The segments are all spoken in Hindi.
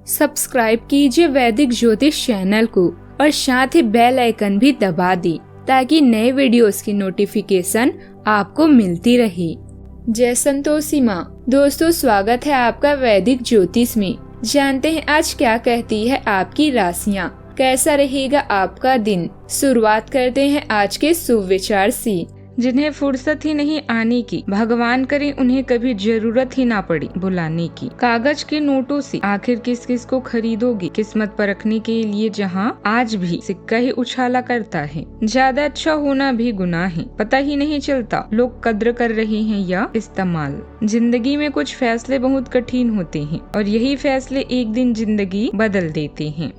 सब्सक्राइब कीजिए वैदिक ज्योतिष चैनल को और साथ ही बेल आइकन भी दबा दी ताकि नए वीडियोस की नोटिफिकेशन आपको मिलती रहे। जय संतोषी माँ। दोस्तों, स्वागत है आपका वैदिक ज्योतिष में। जानते हैं आज क्या कहती है आपकी राशियाँ, कैसा रहेगा आपका दिन। शुरुआत करते हैं आज के शुभ विचार से। जिन्हें फुर्सत ही नहीं आने की, भगवान करे उन्हें कभी जरूरत ही ना पड़ी बुलाने की। कागज के नोटों से आखिर किस किस को खरीदोगे, किस्मत परखने के लिए जहां आज भी सिक्का ही उछाला करता है। ज्यादा अच्छा होना भी गुनाह है, पता ही नहीं चलता लोग कद्र कर रहे हैं या इस्तेमाल। जिंदगी में कुछ फैसले बहुत कठिन होते हैं और यही फैसले एक दिन जिंदगी बदल देते हैं।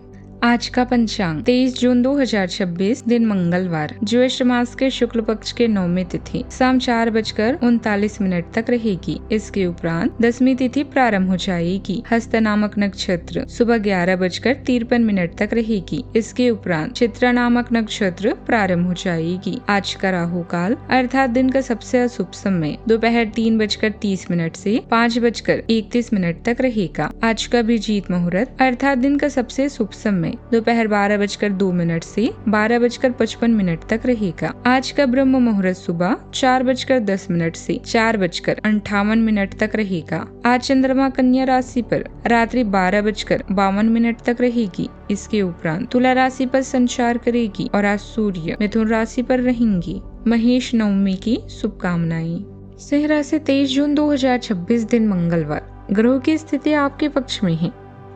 आज का पंचांग 23 जून 2026 दिन मंगलवार, ज्येष्ठ मास के शुक्ल पक्ष के 9वीं तिथि शाम 4:39 तक रहेगी। इसके उपरांत 10वीं तिथि प्रारंभ हो जाएगी। हस्त नामक नक्षत्र सुबह 11:53 तक रहेगी। इसके उपरांत चित्रा नामक नक्षत्र प्रारंभ हो जाएगी। आज का राहु काल अर्थात दिन का सबसे अशुभ समय दोपहर 3:30 से 5:31 तक रहेगा। आज का अभिजीत मुहूर्त अर्थात दिन का सबसे शुभ समय दोपहर 12:02 से 12:55 तक रहेगा। आज का ब्रह्म मुहूर्त सुबह 4:10 से 4:58 तक रहेगा। आज चंद्रमा कन्या राशि पर रात्रि 12:52 तक रहेगी। इसके उपरांत तुला राशि पर संचार करेगी और आज सूर्य मिथुन राशि पर रहेंगी। महेश नवमी की शुभकामनाएं। सिंह राशि 23 जून 2026 दिन मंगलवार, ग्रहों की स्थिति आपके पक्ष में है।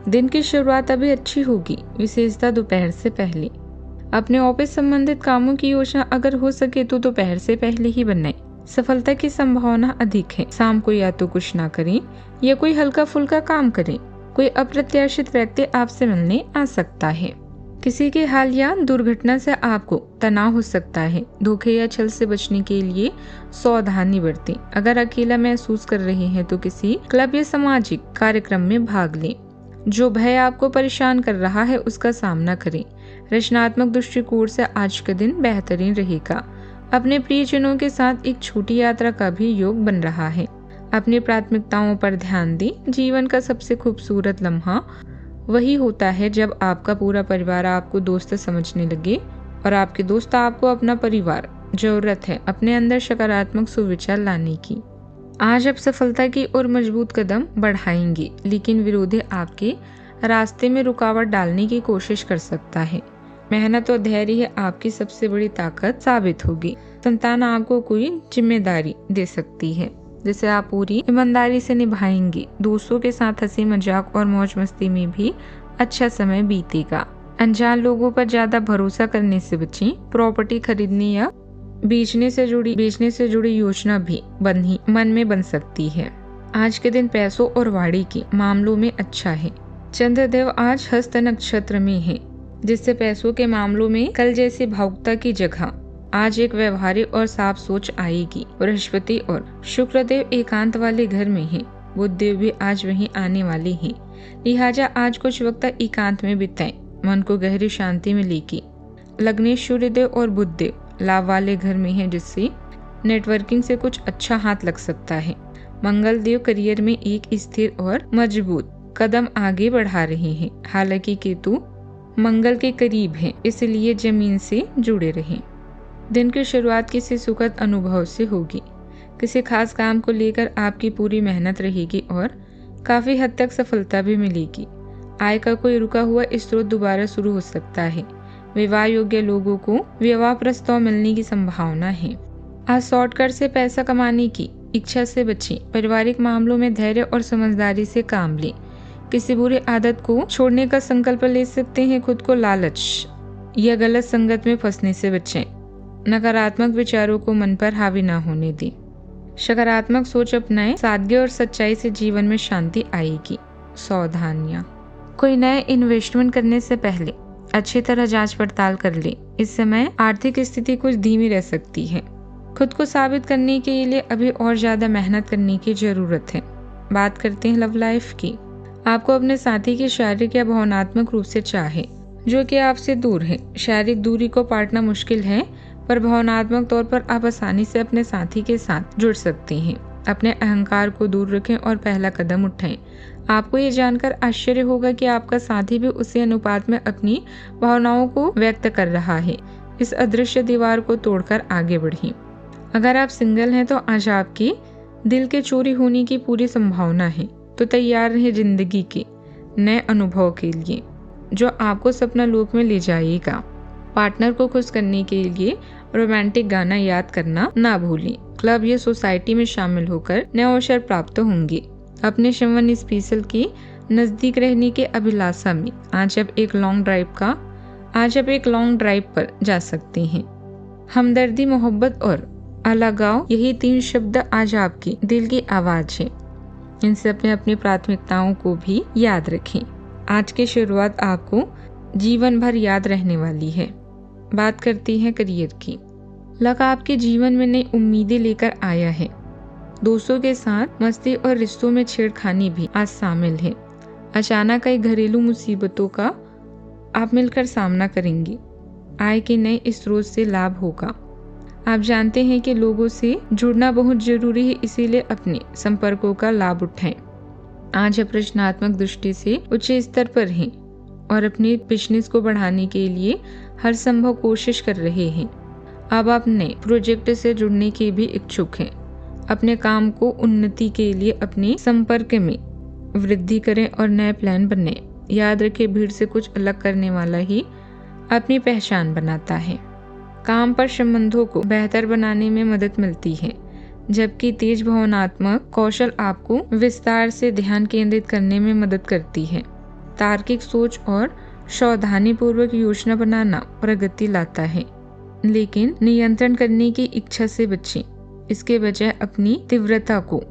दिन की शुरुआत अभी अच्छी होगी, विशेषता दोपहर से पहले। अपने ऑफिस संबंधित कामों की योजना अगर हो सके तो दोपहर से पहले ही बनाएं। सफलता की संभावना अधिक है। शाम को या तो कुछ ना करें या कोई हल्का फुल्का काम करें। कोई अप्रत्याशित व्यक्ति आपसे मिलने आ सकता है। किसी के हाल या दुर्घटना से आपको तनाव हो सकता है। धोखे या छल से बचने के लिए सावधानी बरतें। अगर अकेला महसूस कर रहे हैं तो किसी क्लब या सामाजिक कार्यक्रम में भाग लें। जो भय आपको परेशान कर रहा है उसका सामना करें। रचनात्मक दृष्टिकोण से आज का दिन बेहतरीन रहेगा। अपने प्रियजनों के साथ एक छोटी यात्रा का भी योग बन रहा है। अपनी प्राथमिकताओं पर ध्यान दें। जीवन का सबसे खूबसूरत लम्हा वही होता है जब आपका पूरा परिवार आपको दोस्त समझने लगे और आपके दोस्त आपको अपना परिवार। जरूरत है अपने अंदर सकारात्मक सुविचार लाने की। आज आप सफलता की ओर मजबूत कदम बढ़ाएंगे, लेकिन विरोधी आपके रास्ते में रुकावट डालने की कोशिश कर सकता है। मेहनत और धैर्य आपकी सबसे बड़ी ताकत साबित होगी। संतान आपको कोई जिम्मेदारी दे सकती है जिसे आप पूरी ईमानदारी से निभाएंगे। दोस्तों के साथ हंसी मजाक और मौज मस्ती में भी अच्छा समय बीतेगा। अनजान लोगों पर ज्यादा भरोसा करने से बचें। प्रॉपर्टी खरीदने या बेचने से जुड़ी योजना भी मन में बन सकती है। आज के दिन पैसों और वाणी के मामलों में अच्छा है। चंद्रदेव आज हस्त नक्षत्र में है, जिससे पैसों के मामलों में कल जैसी भावुकता की जगह आज एक व्यवहारिक और साफ सोच आएगी। बृहस्पति और शुक्रदेव एकांत वाले घर में हैं। बुधदेव भी आज वहीं आने वाले हैं, लिहाजा आज कुछ वक्त एकांत में बिताएं। मन को गहरी शांति में लेके। लग्नेश सूर्यदेव और बुधदेव लाभ वाले घर में है, जिससे नेटवर्किंग से कुछ अच्छा हाथ लग सकता है। मंगल देव करियर में एक स्थिर और मजबूत कदम आगे बढ़ा रहे हैं। हालांकि केतु मंगल के करीब है, इसलिए जमीन से जुड़े रहें। दिन की शुरुआत किसी सुखद अनुभव से होगी। किसी खास काम को लेकर आपकी पूरी मेहनत रहेगी और काफी हद तक सफलता भी मिलेगी। आय का कोई रुका हुआ स्रोत दोबारा शुरू हो सकता है। विवाह योग्य लोगों को विवाह प्रस्ताव मिलने की संभावना है। आज शॉर्टकट से पैसा कमाने की इच्छा से बचें। पारिवारिक मामलों में धैर्य और समझदारी से काम लें। किसी बुरी आदत को छोड़ने का संकल्प ले सकते हैं। खुद को लालच या गलत संगत में फंसने से बचें। नकारात्मक विचारों को मन पर हावी न होने दें। सकारात्मक सोच अपनाएं। सादगी और सच्चाई से जीवन में शांति आएगी। सावधानियां। कोई नया इन्वेस्टमेंट करने से पहले अच्छी तरह जांच पड़ताल कर ले। इस समय आर्थिक स्थिति कुछ धीमी रह सकती है। खुद को साबित करने के लिए अभी और ज्यादा मेहनत करने की जरूरत है। बात करते हैं लव लाइफ की। आपको अपने साथी की शारीरिक या भावनात्मक रूप से चाहे जो कि आपसे दूर है। शारीरिक दूरी को पाटना मुश्किल है, पर भावनात्मक तौर पर आप आसानी से अपने साथी के साथ जुड़ सकते हैं। अपने अहंकार को दूर रखें और पहला कदम उठाएं। आपको ये जानकर आश्चर्य होगा कि आपका साथी भी उसी अनुपात में अपनी भावनाओं को व्यक्त कर रहा है। इस अदृश्य दीवार को तोड़कर आगे बढ़िए। अगर आप सिंगल हैं तो आज आपकी दिल के चोरी होने की पूरी संभावना है, तो तैयार रहे जिंदगी के नए अनुभव के लिए जो आपको सपना लोक में ले जाएगा। पार्टनर को खुश करने के लिए रोमांटिक गाना याद करना ना भूलें। क्लब या सोसाइटी में शामिल होकर नए अवसर प्राप्त होंगे। अपने शवन स्पेशल के नजदीक रहने के अभिलाषा में आज आप एक लॉन्ग ड्राइव पर जा सकते हैं। हमदर्दी, मोहब्बत और अलगाव, यही 3 शब्द आज आपके दिल की आवाज है। इनसे अपने अपनी प्राथमिकताओं को भी याद रखें। आज की शुरुआत आपको जीवन भर याद रहने वाली है। बात करती है करियर की। लक आपके जीवन में नई उम्मीदें लेकर आया है। दोस्तों के साथ मस्ती और रिश्तों में छेड़खानी भी आज शामिल है। अचानक कई घरेलू मुसीबतों का आप मिलकर सामना करेंगे। आय के नए स्रोत से लाभ होगा। आप जानते हैं कि लोगों से जुड़ना बहुत जरूरी है, इसीलिए अपने संपर्कों का लाभ उठाएं। आज आप रचनात्मक दृष्टि से उच्च स्तर पर हैं और अपने बिजनेस को बढ़ाने के लिए हर संभव कोशिश कर रहे हैं। अब आप नए प्रोजेक्ट से जुड़ने के भी इच्छुक हैं। अपने काम को उन्नति के लिए अपने संपर्क में वृद्धि करें और नए प्लान बनाएं। याद रखें, भीड़ से कुछ अलग करने वाला ही अपनी पहचान बनाता है। काम पर संबंधों को बेहतर बनाने में मदद मिलती है, जबकि तेज भावनात्मक कौशल आपको विस्तार से ध्यान केंद्रित करने में मदद करती है। तार्किक सोच और सावधानी पूर्वक योजना बनाना प्रगति लाता है, लेकिन नियंत्रण करने की इच्छा से बचें। इसके बजाय अपनी तीव्रता को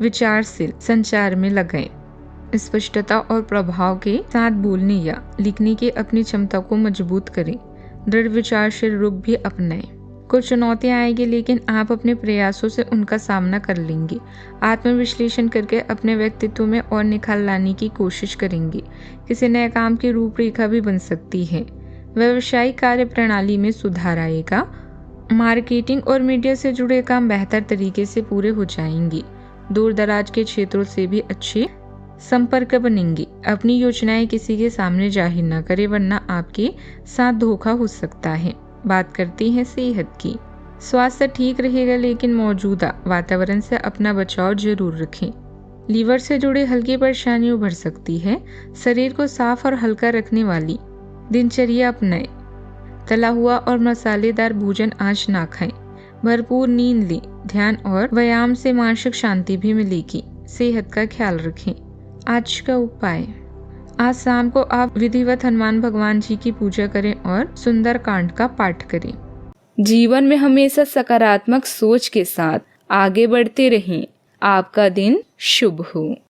विचारशील संचार में लगाएं। स्पष्टता और प्रभाव के साथ बोलने या लिखने की अपनी क्षमता को मजबूत करें। दृढ़ विचारशील रूप भी अपनाएं। कुछ चुनौतियां आएगी, लेकिन आप अपने प्रयासों से उनका सामना कर लेंगे। आत्मविश्लेषण करके अपने व्यक्तित्व में और निखार लाने की कोशिश करेंगे। किसी नए काम की रूपरेखा भी बन सकती है। व्यावसायिक कार्य प्रणाली में सुधार आएगा। मार्केटिंग और मीडिया से जुड़े काम बेहतर तरीके से पूरे हो जाएंगे। दूर दराज के क्षेत्रों से भी अच्छे संपर्क बनेंगे। अपनी योजनाएं किसी के सामने जाहिर न करें, वरना आपके साथ धोखा हो सकता है। बात करती हैं सेहत की। स्वास्थ्य ठीक रहेगा, लेकिन मौजूदा वातावरण से अपना बचाव जरूर रखें। लीवर से जुड़े हल्की परेशानी उभर सकती है। शरीर को साफ और हल्का रखने वाली दिनचर्या अपनाएं। तला हुआ और मसालेदार भोजन आज ना खाएं। भरपूर नींद लें। ध्यान और व्यायाम से मानसिक शांति भी मिलेगी। सेहत का ख्याल रखें। आज का उपाय, आज शाम को आप विधिवत हनुमान भगवान जी की पूजा करें और सुंदर कांड का पाठ करें। जीवन में हमेशा सकारात्मक सोच के साथ आगे बढ़ते रहें। आपका दिन शुभ हो।